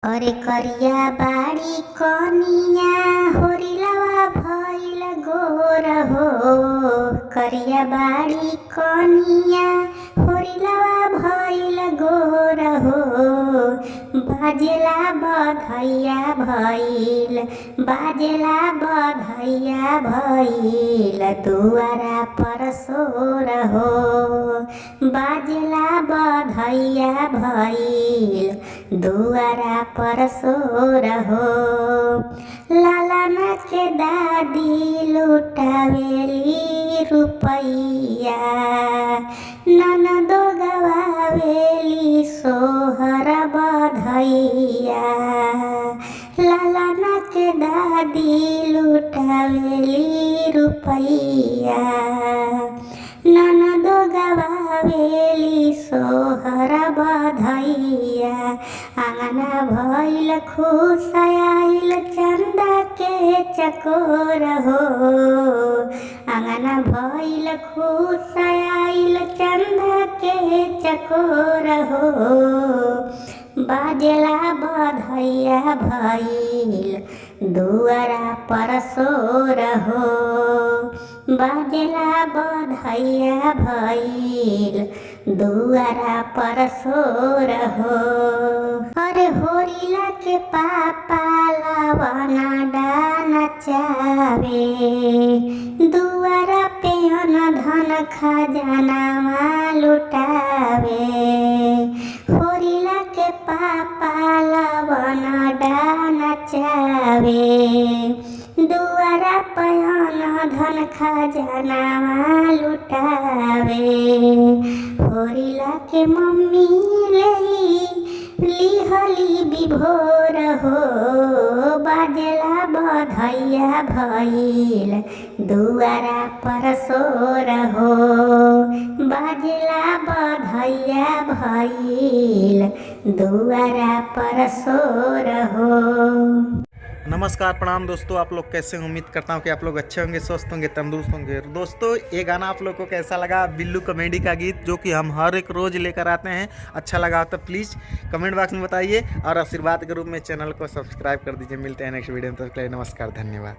अरे करिया बाड़ी कनिया होरिलवा भइल गोर हो। करिया बाड़ी कनिया होरिलवा भइल गोर हो। बाजेला बधैया भइल, बाजेला बधैया भइल, दुआरा पर सोर हो। बाजेला बधैया भइल, दुआरा पर सोर हो। लालना के दादी लुटावेली रुपैया, ननदो गवावेली सोहर बधैया। लालना के दादी लुटावेली रुपैया, ननदो गवावेली सोहर बधैया। आंगना भइल खुश आइल चंदा के चकोर हो। आंगना भइल खुश आइल चंदा के चकोर हो। बाजेला बधैया भइल, दुआरा पर सोर हो। बाजेला बधैया भइल, दुआरा पर सोर हो। अरे होरिला के पापा लवना डाना चावे, दुआरा पे धन खजाना लुटावे। होरिला के पापा लवना डाना चावे, दुआरा पयन धन खजाना लुटावे। होरिला के मम्मी लिहली विभोर हो। बाजेला बधैया भइल, दुआरा पर सोर हो। बाजेला बधैया भइल, दुआरा पर सोर हो। नमस्कार, प्रणाम दोस्तों। आप लोग कैसे हैं? उम्मीद करता हूं कि आप लोग अच्छे होंगे, स्वस्थ होंगे, तंदुरुस्त होंगे। दोस्तों, ये गाना आप लोग को कैसा लगा? बिल्लू कॉमेडी का गीत जो कि हम हर एक रोज़ लेकर आते हैं। अच्छा लगा तो प्लीज़ कमेंट बॉक्स में बताइए और आशीर्वाद के रूप में चैनल को सब्सक्राइब कर दीजिए। मिलते हैं नेक्स्ट वीडियो में। तब तक के लिए नमस्कार, धन्यवाद।